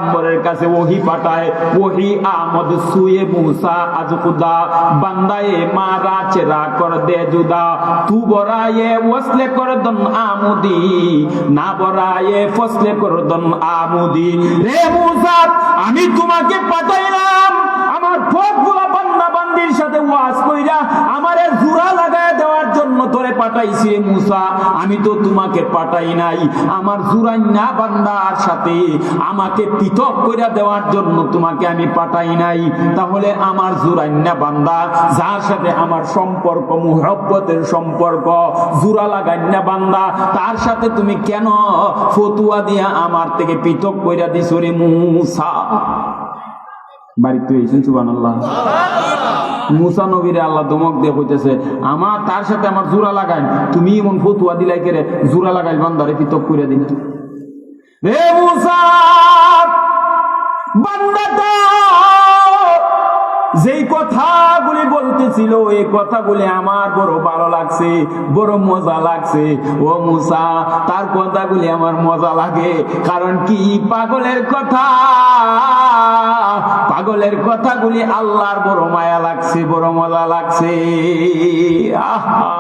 পয়গম্বরের কাছে ওহী পাঠায়, ওহী আমদ সুয়ে মুসা আজ খুদা বান্দায়ে মারা চেরা কর দে জুদা, তু বরায়ে ওসলে কর দন আমুদি, না বরায়ে ফসলে কর দন আমুদি। রে মুসা, আমি তোমাকে পাঠাইলাম আমার সবগুলা বান্দা বান্দির সাথে ওয়াজ কইরা আমারে জোড়া লাগায় দেওয়ার জন্য তোরে পাঠাইছি রে মুসা। আমি তো তোমাকে পাঠাই নাই আমার জুরাইন্না বান্দার সাথে আমাকে পৃথক কইরা দেওয়ার জন্য তোমাকে আমি পাঠাই নাই। তাহলে আমার জুরাইন্না বান্দা যার সাথে আমার সম্পর্ক, মুহাব্বতের সম্পর্ক, জোড়া লাগাইন্না বান্দা, তার সাথে তুমি কেন ফতুয়া দিয়া আমার থেকে পৃথক কইরা দিছো রে মুসা? বাড়িতে হয়েছেন সুবহানাল্লাহ। মুসা নবীরে আল্লাহ দমক দিয়ে কইতেছে, আমার তার সাথে আমার জোড়া লাগাই, তুমি এমন ফতুয়া দিলাই কেরে জোড়া লাগাই বান্দারে পৃথক করে দিন। রে মুসা, বান্দাটা যেই কথাগুলি বলতেছিল এই কথাগুলি আমার বড় ভালো লাগছে, বড় মজা লাগছে। ও মুসা, তার কথাগুলি আমার মজা লাগে, কারণ কি পাগলের কথা, পাগলের কথাগুলি আল্লাহর বড় মায়া লাগছে, বড় মজা লাগছে। আহা,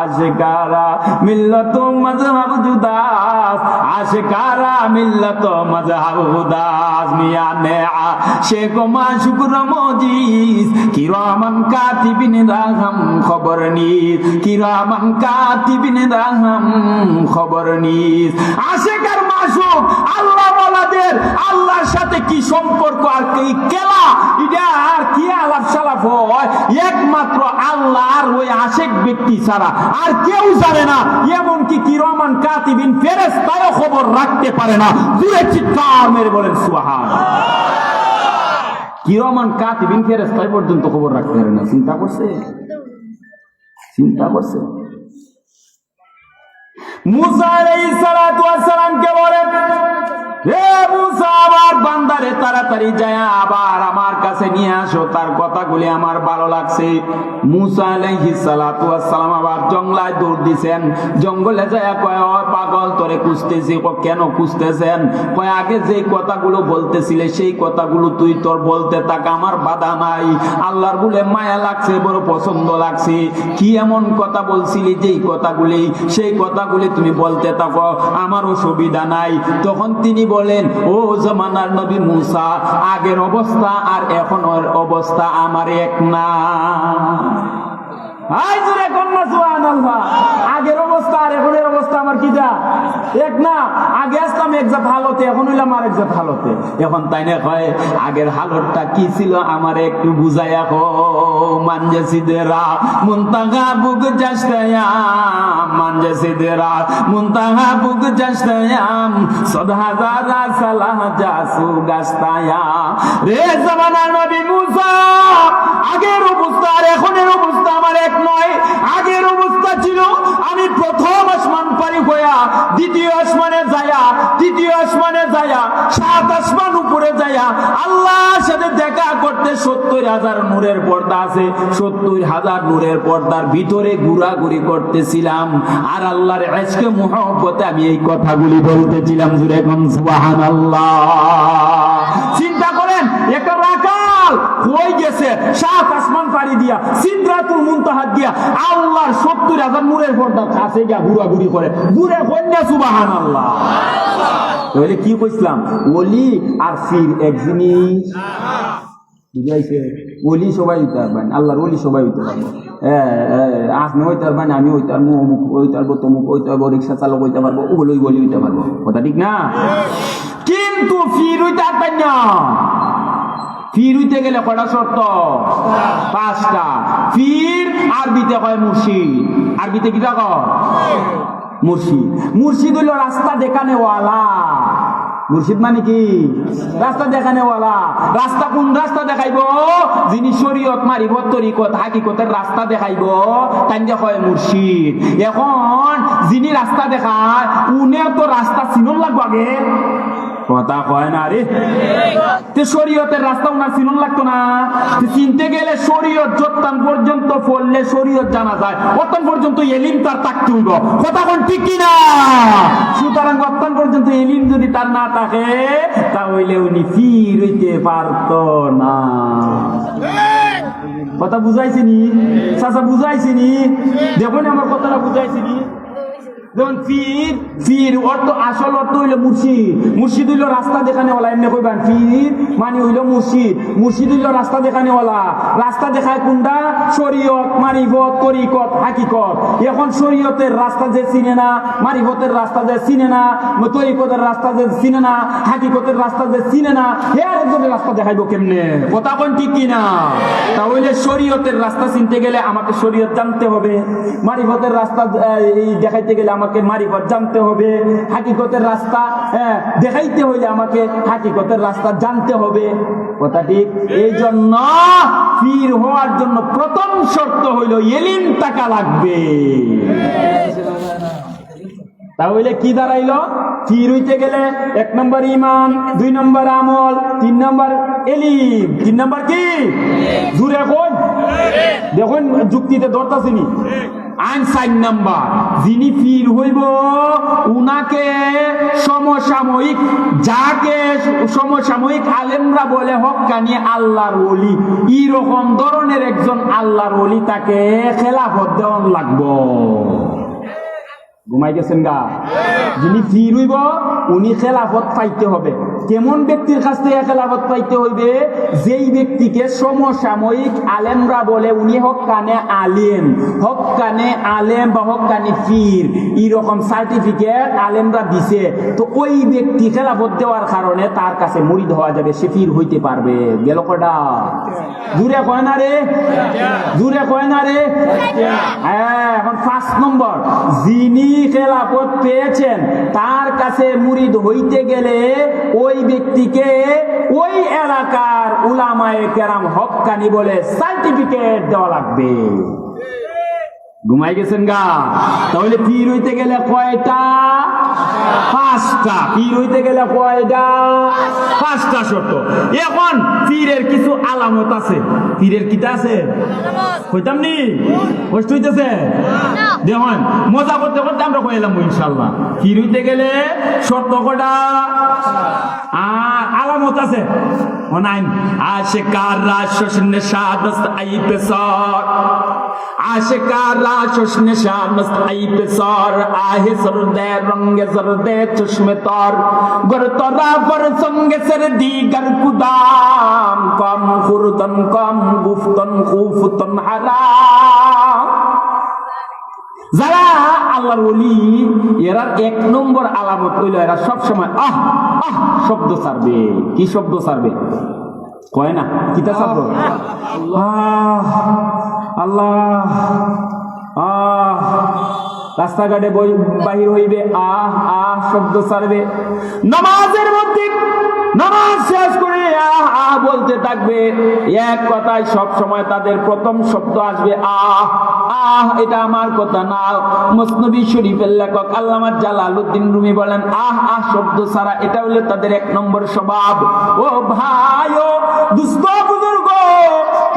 আশিকারা মিল্লত মজহাব জুদাস, আশিকারা মিল্লত মজহাব জুদাস, মিয়া নে শেখ মাশুকুর মজিদ কিরামান কাতিবিন রাহম খবর নিস, কিরামান কাতিবিন রাহম খবর নিস। আশিকার মাশুক আল্লাহ ওয়ালাদের আল্লাহর সাথে কি সম্পর্ক আর কি কেলা, এটা আর কি আলাপ সালাপ হয় একমাত্র আল্লাহ আর ওই আশিক ব্যক্তি ছাড়া আর কেউ জানে না। এমনকি কিরামান কাতিবিন ফেরেশতাও খবর রাখতে পারে না। জোরে চিৎকার মেরে বলেন সুবহানাল্লাহ। কিরামান কাতিবিন ফেরেশতা পর্যন্ত খবর রাখতে পারে না। চিন্তা করছে, চিন্তা করছে। মুসা আলাইহিস সালাতু ওয়াস সালাম কে বলেন, হে মুসা, আমার বান্দারে তাড়াতাড়ি যায় আবার আমার কাছে নিয়ে আসো, তার কথাগুলি আমার ভালো লাগছে। মুসা আলাইহিস সালাতু ওয়াস সালাম আবার জঙ্গলায় দৌড় দিছেন। জঙ্গলে যায় কয়, ও পাগল, তোরে খুঁজতেছি। কেন খুঁজতেছেন? কয়, আগে যেই কথাগুলো বলতেছিলে সেই কথাগুলো তুই তোর বলতে থাক, আমার বাধা নাই। আল্লাহর বলে মায়া লাগছে, বড় পছন্দ লাগছে। কি এমন কথা বলছিলি যেই কথাগুলি, সেই কথাগুলি তুমি বলতে থাকো, আমার অসুবিধা নাই। তখন তিনি বলেন, ও জমানার নবী মুসা, আগের অবস্থা আর এখনের অবস্থা আমার এক না। আগের অবস্থা আর এখনের অবস্থা আমার কি যা এক না? আগে আসলাম একজাত হালতে, এখন হইলাম আর একজাত হালতে। এখন তাই না কয়, আগের হালতটা কি ছিল আমার একটু বুঝাইয়া কো। মানজে সিদেরা মুনতাহা বুক জাস্তায়াম, মানজে সিদেরা মুনতাহা বুক জাস্তায়াম, সদ হাজারা সালাহ জাসু গাস্তায়া। রে জামানার নবী মুসা, আগের অবস্থা আর এখনের অবস্থা আমার এক নয়। আগের অবস্থা ছিল আমি প্রথম আসমান পারি হইয়া দ্বিতীয় আসমানে যায়া, তৃতীয় আসমানে যায়া, 7 আসমান উপরে যায়া আল্লাহর সাথে দেখা করতে 70,000 নূরের পর্দা আছে, 70,000 নূরের পর্দার ভিতরে ঘোরাঘুরি করতেছিলাম। আর আল্লাহর ইশকে মুহাব্বতে আমি এই কথাগুলি বলতেছিলাম। জুরে কোন সুবহানাল্লাহ। চিন্তা করেন, একটা রাকাল হয়ে গেছে 7 আসমান পাড়ি দিয়া সিদরাতুল মুনতাহা দিয়া আল্লাহর 70,000 নূরের পর্দার কাছে গিয়া ঘোরাঘুরি করে। দূরে কন্যা সুবহানাল্লাহ। তাহলে কি কইছিলাম, ওলি আর ফির এক জিনিস। বুঝাইছে? ওলি সবাই হইতে পারবেন, আল্লাহর ওলি সবাই হইতে পারবো। আপনি হইতে পারবেন, আমি হইতে পারবো, অমুক হইতে পারবো, তমুক হইতে পারবো, রিক্সা চালক হইতে পারবো, ওগুলোই বলি হইতে পারবো। কথা ঠিক না? কিন্তু ফির হইতে পারবেন না। ফির হইতে গেলে কটা শর্ত? 5টা। ফির আরবিতে কয় মুর্শিদ। আরবিতে কি কয়? মুর্শিদ। মুর্শিদ হইল রাস্তা দেখানেওয়ালা। মুর্শিদ মানে কি? রাস্তা দেখানেওয়ালা। রাস্তা কোন রাস্তা দেখাইব? যিনি শরীয়ত মারিব, তরিকত হাকিকতের রাস্তা দেখাইব, তাই কয় মুর্শিদ। এখন যিনি রাস্তা দেখায় উনি তো রাস্তা চিনন লাগবে আগে। কথা কয় না রে। শরীয়তের রাস্তা উনার চিনুন লাগতো না। চিনতে গেলে শরীয়ত যতক্ষণ পর্যন্ত পড়লে শরীয়ত জানা যায় ততক্ষণ পর্যন্ত এলিম তার থাকতে হইব। কথা কোন ঠিক কিনা? সুতরাং ততক্ষণ পর্যন্ত এলিম যদি তার না থাকে তাহলে উনি পীর হইতে পারত না। কথা বুঝাইছিনি চাচা? বুঝাইছিনি? দেখুন আমার কথাটা বুঝাইছিনি। যেমন পীর, পীর অর্থ আসল অর্থ হইল মুর্শিদ। মুর্শিদ হইল রাস্তা দেখানেওয়ালা। এমনি কইবেন পীর মানে হইল মুর্শিদ। মুর্শিদ হইল রাস্তা দেখানেওয়ালা। রাস্তা দেখায় কোনটা? শরীয়ত, মারিফত, তরিকত, হাকিকত। এখন শরীয়তের রাস্তা যে চিনে না, মারিফতের রাস্তা যে চিনে না, তরিকতের রাস্তা যে চিনে না, হাকিকতের রাস্তা যে চিনে না, হে আরেকজনের রাস্তা দেখাইব কেমনে? কথা কোন ঠিক কিনা? তাহলে শরীয়তের রাস্তা চিনতে গেলে আমাকে শরীয়ত জানতে হবে, মারিফতের রাস্তা দেখাইতে গেলে আমাকে মারিফত জানতে হবে, হাকিকতের রাস্তা দেখাইতে হইলে আমাকে হাকিকতের রাস্তা জানতে হবে। কথা ঠিক? এই জন্য পীর হওয়ার জন্য প্রথম শর্ত হইল এলিম টাকা লাগবে। তাহলে কি দাঁড়াইলো? পীর হইতে গেলে 1 নম্বর ইমান, 2 নম্বর আমল, 3 নম্বর এলিম। 3 নম্বর কি? জুড়ে কোন দেখুন যুক্তিতে ধরতাছিনি। আইন 4 নম্বর, যিনি পীর হইব উনাকে সমসাময়িক, যাকে সমসাময়িক আলেমরা বলে হক্কানি আল্লাহর ওলি, এইরকম ধরনের একজন আল্লাহর ওলি তাকে খেলাফত দেওয়ান লাগবো। ঘুমাই গেছেন গা? যিনি পীর হইব উনি খেলাফত পাইতে হবে। কেমন ব্যক্তির কাছ থেকে খেলাফত পাইতে হইবে? যেই ব্যক্তিকে সমসাময়িক আলেমরা বলে উনি হক্কানে আলেম, হক্কানে আলেম বা হক্কানে পীর, এইরকম সার্টিফিকেট আলেমরা দিছে। তো ওই ব্যক্তি খেলাফত দেওয়ার কারণে তার কাছে মুরিদ হওয়া যাবে, সে পীর হইতে পারবে। গেল কটা? জুড়ে কয় না রে? জুড়ে কয় না রে? হ্যাঁ। এখন 5 নম্বর, যিনি খেলাফত পেয়েছেন তার কাছে মুরিদ হইতে গেলে ওই ব্যক্তিকে ওই এলাকার উলামায়ে কেরাম হক্কানি বলে সার্টিফিকেট দেওয়া লাগবে। ঘুমাই গেছেন গা? তাহলে পীর হইতে গেলে কয়টা? 5টা। পীর হইতে গেলে কয়টা? 5টা শর্ত। এখন পীরের কিছু আলামত আছে। পীরের কিটা আছে? কইতাম নি? কষ্ট হইতেছে? দেখুন মজা করতে করতে আমরা কইলাম ইনশাআল্লাহ। পীর হইতে গেলে শর্ত কটা আর আলামত আছে? অনাইন আশিকারা শোষণে শাদস্ত আই পেসর, আশিকারা শোষণে শাদস্ত আই পেসর, আহে সরদে রঙ্গে সরদে চশমে তর, গর তরা পর সঙ্গে সর দিগার কুদাম, কম খুরদন কম গুফতন খুফতন হারাম। যারা আল্লাহর ওলি এরা 1 নম্বর আলামত হইল এরা সবসময় আহ আহ শব্দ ছাড়বে। কি শব্দ ছাড়বে? কয় না কিতা শব্দ? আহ আল্লাহ আহ। রাস্তাঘাটে বাহির হইবে আহ আহ শব্দ ছাড়বে। নামাজের মধ্যে নামাজ শেষ করে আহ আহ বলতে থাকবে। এক কথায় সব সময় তাদের প্রথম শব্দ আসবে আহ আহ। এটা আমার কথা না, মসনবী শরীফের লেখক আল্লামা জালালউদ্দিন রুমি বলেন আহ আহ শব্দ ছাড়া এটা হলো তাদের 1 নম্বর স্বভাব। ও ভাই ও দুস্থ বুজুর্গ,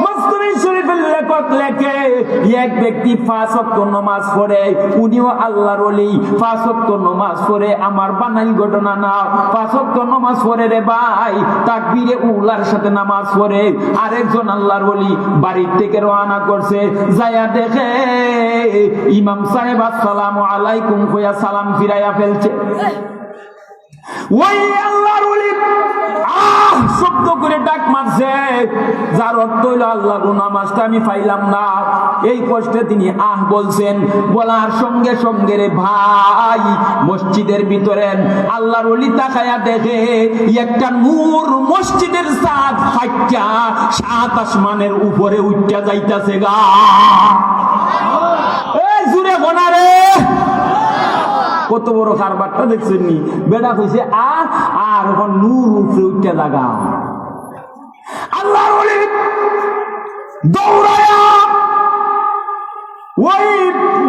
মসনবী শরীফের লেখক লেখে এক ব্যক্তি 5 ওয়াক্ত নামাজ পড়ে, উনিও আল্লাহর ওলি। 5 ওয়াক্ত নামাজ পড়ে, আমার বানাই ঘটনা না। 5 ওয়াক্ত নামাজ পড়ে রে ভাই, তাকবীরে উলার সাথে নামাজ পড়ে। আরেকজন আল্লাহর ওলি বাড়ির থেকে রওনা করছে, যায়া দেখে ইমাম সাহেব আসসালামু আলাইকুম কইয়া সালাম ফিরাইয়া ফেলছে। ওই আল্লাহর ওলি আহ শব্দ করে ডাক মারছে, যার অর্থ হইল আল্লাহ গো নামাজটা আমি পাইলাম না। এই কষ্টে তিনি আহ বলছেন। বলার সঙ্গে সঙ্গে রে ভাই মসজিদের ভিতরে আল্লাহর ওলি তাকায়া দেখে একটা নূর মসজিদের ছাদ ফাইটা 7 আসমানের উপরে উঠা যাইতাছে গা। এই জুড়ে গোনা রে, কত বড় কারবারটা দেখছেন নি? বেটা কইছে আর এখন নূর উপরে উঠতে লাগা। আল্লাহর ওলি দৌড়ায়া ওই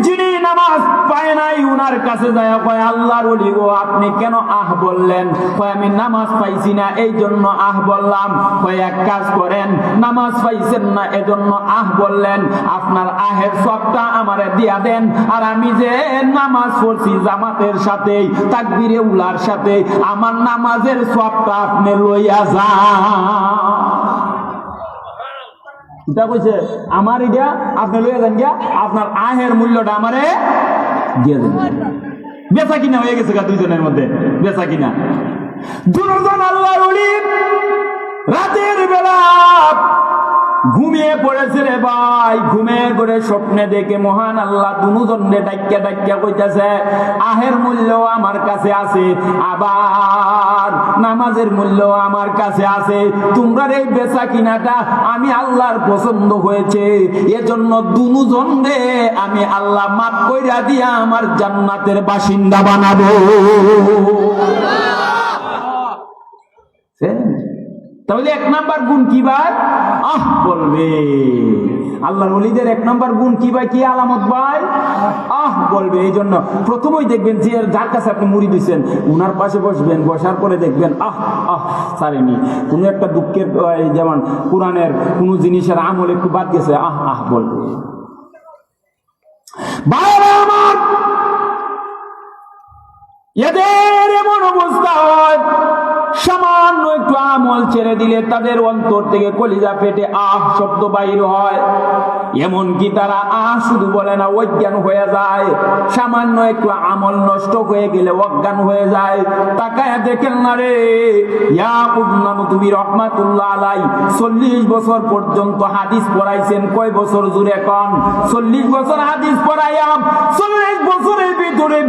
যিনি নামাজ পায় নাই উনার কাছে যায় কয় আল্লাহর ওলি গো আপনি কেন আহ বললেন? কয় আমি নামাজ পাইছি না এই জন্য আহ বললাম। কয় এক কাজ করেন, নামাজ পাইছেন না এজন্য আহ বললেন, আপনার আহের সবটা আমারে দিয়া দেন, আর আমি যে নামাজ পড়ছি জামাতের সাথে তাকবীরে উলার সাথে আমার নামাজের সবটা আপনি লইয়া যান। এটা কইছে আমার এটা আপনি লইয়া যান গিয়া, আপনার আহের মূল্যটা আমারে দিয়ে দেন। বেচা কিনা হয়ে গেছে দুইজনের মধ্যে, বেচা কিনা। দুজন আল্লাহর ওলি রাতের বেলা ঘুমিয়ে পড়েছে রে ভাই, ঘুমের করে স্বপ্নে দেখে মহান আল্লাহ দুজনে ডাক্কা ডাক্কা কইতাছে আহের মূল্য আমার কাছে আছে, আবার নামাজের মূল্য আমার কাছে আছে। তোমরা এই বেচা কিনাটা আমি আল্লাহর পছন্দ হয়েছে, এজন্য দুজনে আমি আল্লাহ মাফ কইরা দিয়া আমার জান্নাতের বাসিন্দা বানাবো। তাহলে এক নাম্বার গুণ কি ভাই? আহ বলবে। আল্লাহর ওলিদের এক নাম্বার গুণ কি ভাই, কি আলামত ভাই? আহ বলবে। এই জন্য প্রথমেই দেখবেন যে যার কাছে আপনি মুড়ি দিচ্ছেন উনার পাশে বসবেন, বসার পরে দেখবেন আহ আহ সারেনি। কোনো একটা দুঃখের যেমন কোরআনের কোনো জিনিসের আমল একটু বাদ গেছে, আহ আহ বলবে। বাবা আমার এদের এমন অবস্থা হয়, সামান্য একটু আমল ছেড়ে দিলে তাদের অন্তর থেকে কলিজা ফেটে আহ শব্দ বাইর হয়। এমনকি তারা আহ শুধু বলে না, অজ্ঞান হয়ে যায়। সামান্য একটু আমল নষ্ট হয়ে গেলে অজ্ঞান হয়ে যায়। তাকায় দেখেন না রে, ইয়াকুব নানুতুবি রহমাতুল্লাহ আলাই 40 বছর পর্যন্ত হাদিস পড়াইছেন। কয় বছর জুড়ে কন? 40 বছর হাদিস পড়াইয়াম। 40 বছরের ভিতরে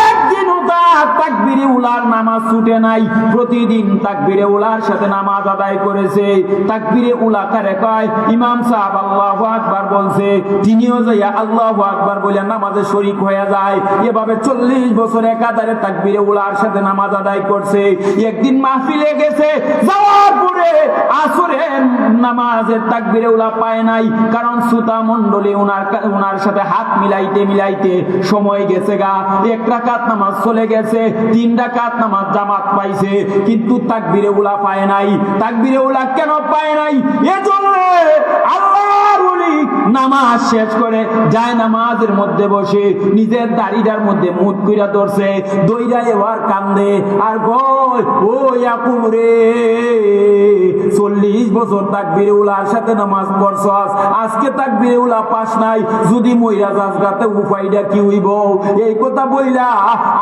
একদিনও তার তাকবীরে উলার নামাজ ছুটে নাই। প্রতিদিন তাকবীরে উলার সাথে নামাজ আদায় করেছে। তাকবীরে উলা কারে কয়? ইমাম সাহেব আল্লাহু আকবার বলছে, তিনিও যাইয়া আল্লাহু আকবার বলে নামাজে শরীক হয়ে যায়। এভাবে 40 বছর একাধারে তাকবীরে উলার সাথে নামাজ আদায় করছে। একদিন মাহফিলে গেছে, যাওয়ার পরে আসরের নামাজের তাকবীরে উলা পায় নাই, কারণ শ্রোতা মণ্ডলী উনার সাথে হাত মিলাইতে মিলাইতে সময় গেছে গা। 1 রাকাত নামাজ চলে গেছে, 3 রাকাত নামাজ জামাত পাইছে, কিন্তু তাকবীরে উলা পায় নাই। তাকবীরে উলা কেন পায় নাই? এজন্য আল্লাহর ওলি নামাজ শেষ করে যায় নামাজের মধ্যে বসে নিজের দাড়িটার মধ্যে মুঠ কইরা ধরছে, দইরা এবার কান্দে আর কয় ও ইয়াকুব রে, 40 বছর তাকবীরে উলার সাথে নামাজ পড়ছস, আজকে তাকবীরে উলা পাস নাই, যদি মইরা যাস গাতে উপায়টা কি হইব? এই কথা বইলা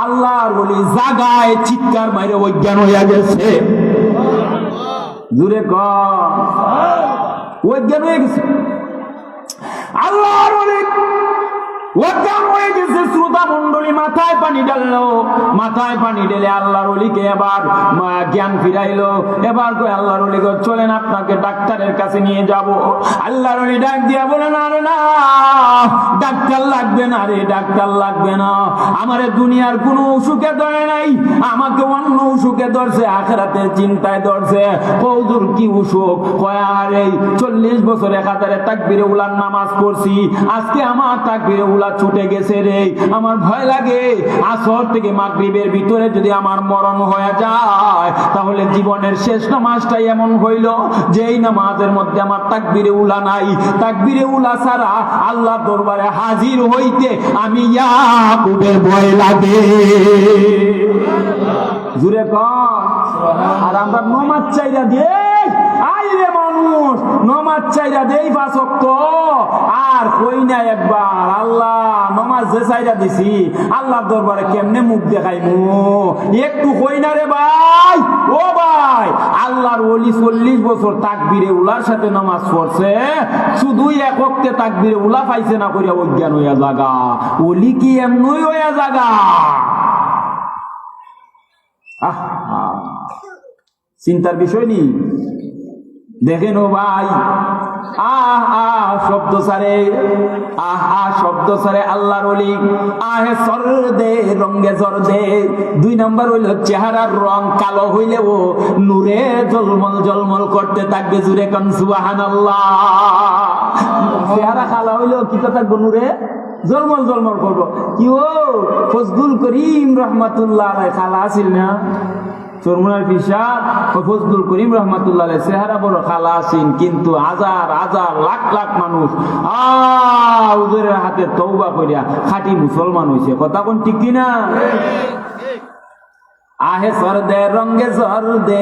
আল্লাহর ওলি জাগায় চিৎকার মাইরে অজ্ঞান হইয়া গেছে। জুরে কর, অজ্ঞান হয়ে গেছে। আল্লাহর ওলি অজ্ঞান হয়ে গেছে। শ্রোতা মণ্ডলী মাথায় পানি ঢাললো, মাথায় পানি ঢেলে আল্লাহর ওলিকে এবার জ্ঞান ফিরাইলো। এবার কই আল্লাহর ওলি গো চলেন আপনাকে ডাক্তারের কাছে নিয়ে যাব। আল্লাহর ওলি ডাক দিয়া বলে না রে না, ডাক্তার লাগবে না রে, ডাক্তার লাগবে না। আমারে দুনিয়ার কোনো অসুখে ধরে নাই, আমাকে অন্য অসুখে ধরছে, আখিরাতের চিন্তায় ধরছে। হুজুর কি অসুখ? কয় আর এই 40 বছর একাধারে তাকবীরে উলার নামাজ পড়ছি, আজকে আমার তাকবীরে উলা ছুটে গেছে রে, আমার ভয় লাগে আসর থেকে মাগরিবের ভিতরে যদি আমার মরণ হয়ে যায়, তাহলে জীবনের শেষ নামাজটাই এমন হইল যে এই নামাজের মধ্যে আমার তাকবীরে উলা নাই। তাকবীরে উলা ছাড়া আল্লাহ দরবারে হাজির হইতে আমি ইয়াকুবের ভয় লাগে। জুরে কর। আর আমরা নমাজ চাইরা দিয়ে আইরে মানুষ নমাজ চাইরা দেই 5 ওয়াক্ত, আর কই না একবার আল্লাহ নমাজ যে চাইরা দিছি আল্লাহর দরবারে কেমনে মুখ দেখাইমু? একটু কই না রে ভাই, ও ভাই, আল্লাহর ওলি 40 বছর তাকবীরে উলার সাথে নামাজ পড়ছে, শুধু এক ওয়াক্তে তাকবীরে উলা পাইছে না কইরা অজ্ঞান হইয়া জাগা। ওলি কি এমনই হইয়া জাগা? চিন্তার বিষয় নি। দেখেন ও ভাই, আহ আহ শব্দ সারে, আহ আহ শব্দ সারে আল্লাহর ওলি আহে সর দে রঙে জর দে। 2 নম্বর হইল চেহারার রং কালো হইলেও নূরে জলমল জলমল করতে থাকবে। জুরে কোন সুবহানাল্লাহ। চেহারা খালা হইলো কি কথা গনুরে জলমল জলমল করবো। কি ও ফজলুল করিম রহমাতুল্লাহ আলাইহি খালা আছিল না? চরমুনার পিসাব ফজলুল করিম রহমাতুল্লাহ আলাইহি চেহারা বড় খালা আছেন, কিন্তু হাজার হাজার লাখ লাখ মানুষ হুজুরের হাতে তওবা করিয়া খাঁটি মুসলমান হইছে। কথা কোন ঠিক কিনা? আহে সরদে রঙ্গে সরদে,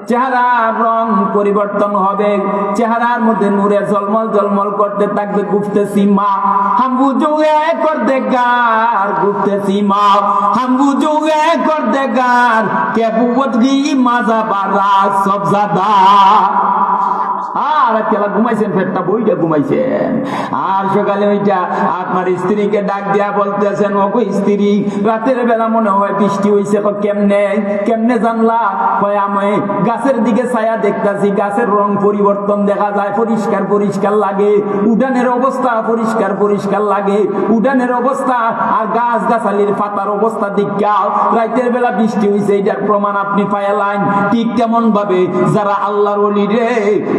চেহারার রং পরিবর্তন হবে, চেহারার মধ্যে নূরে ঝলমল ঝলমল করতে থাকবে। গুফতেছি মা হামবু জুগে কর দেগার, গুফতেছি মা হামবু জুগে কর দেগার, কে বুবতগি মাজা বারা সব জাদা। আর কেলা ঘুমাইছেন, পেটটা বইটা ঘুমাইছেন। আর সকালে ওইটা আপনার স্ত্রীকে ডাক দিয়া বলতেছেন, ওগো স্ত্রী রাতের বেলা মনে হয় বৃষ্টি হইছে। কেমনে কেমনে জানলা? কয় আমি গাছের দিকে ছায়া দেখতাছি, গাছের রং পরিবর্তন দেখা যায়, পরিষ্কার পরিষ্কার লাগে। উডানের অবস্থা পরিষ্কার পরিষ্কার লাগে, উডানের অবস্থা আর গাছ গাছালির পাতার অবস্থা দিকা রাতের বেলা বৃষ্টি হইছে, এটার প্রমাণ আপনি পাইলেন। ঠিক তেমন ভাবে যারা আল্লাহর ওলি রে,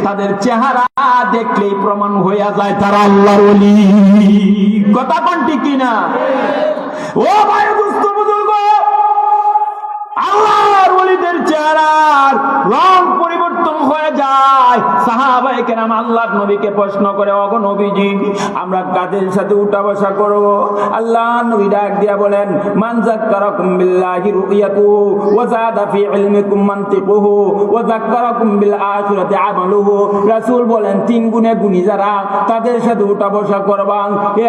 তাদের চেহারা দেখলেই প্রমাণ হইয়া যায় তারা আল্লাহর ওলি। কথা কোন ঠিক কিনা? ও ভাই দুস্থ বুজুর্গ, আল্লাহর ওলিদের চেহারার রং পরিবর্তন হয়ে যায়। সাহাবায়ে কেরাম আল্লাহর নবীকে প্রশ্ন করে, ওগো নবীজি আমরা কাদের সাথে উঠা বসা করব? আল্লাহর নবী ডাক দিয়া বলেন, মান যাক্কারাকুম বিল্লাহি রুয়াতুহু ওয়া যাদা ফি ইলমিকুম মানতিকুহু ওয়া যাক্কারাকুম বিল আখিরাতি আমালুহু। রাসূল বলেন, তিন গুণে গুণী যারা, তাদের সাথে উঠা বসা করবা।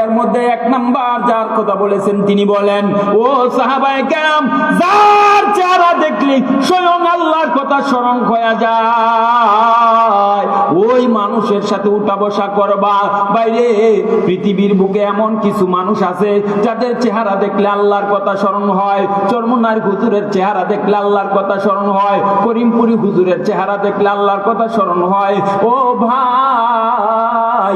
এর মধ্যে এক নাম্বার যার কথা বলেছেন তিনি বলেন, ও সাহাবায়ে কেরাম, যার চেহারা দেখলে স্বয়ং আল্লাহর কথা স্মরণ হয়ে যায়, ওই মানুষের সাথে উঠা বসা করবা। বাইরে পৃথিবীর বুকে এমন কিছু মানুষ আছে যাদের চেহারা দেখলে আল্লাহর কথা স্মরণ হয়। চরমুনার হুজুরের চেহারা দেখলে আল্লাহর কথা স্মরণ হয়, করিমপুরি হুজুরের চেহারা দেখলে আল্লাহর কথা স্মরণ হয়। ও ভাই,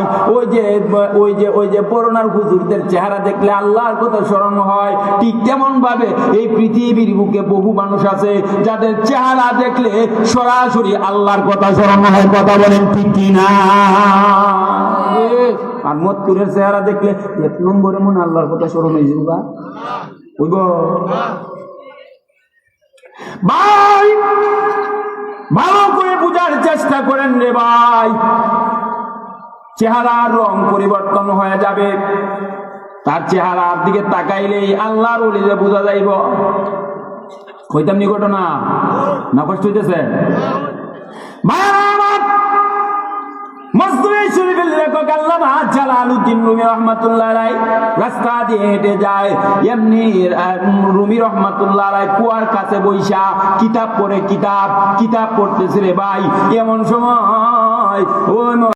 ওই যে পুরোনার হুজুরদের চেহারা দেখলে আল্লাহর কথা স্মরণ হয়। ঠিক তেমন ভাবে এই পৃথিবীর বুকে বহু মানুষ আছে যাদের চেহারা দেখলে সরাসরি আল্লাহর কথা স্মরণ হয়। কথা বলেন ঠিক কিনা? আর মতকুরের চেহারা দেখলে এক নম্বরে মনে আল্লাহর কথা স্মরণ হয়ে যাবে। ভাই ভালো করে বুঝার চেষ্টা করেন রে ভাই, চেহারার রং পরিবর্তন হয়ে যাবে। তার চেহারার দিকে তাকাইলেই আল্লাহর ওলিরে বোঝা যাইব। কইতাম নি ঘটনা না? কষ্ট হইতেছে? মসজিদে শরীফের লেখক আল্লামা জালালউদ্দিন রুমি রহমাতুল্লাহ আলাইহি রাস্তা দিয়ে হেঁটে যায়, এমনি রুমি রহমাতুল্লাহ আলাইহি কুয়ার কাছে বইসা কিতাব পড়ে, কিতাব পড়তেছে রে ভাই। এমন সময় ওই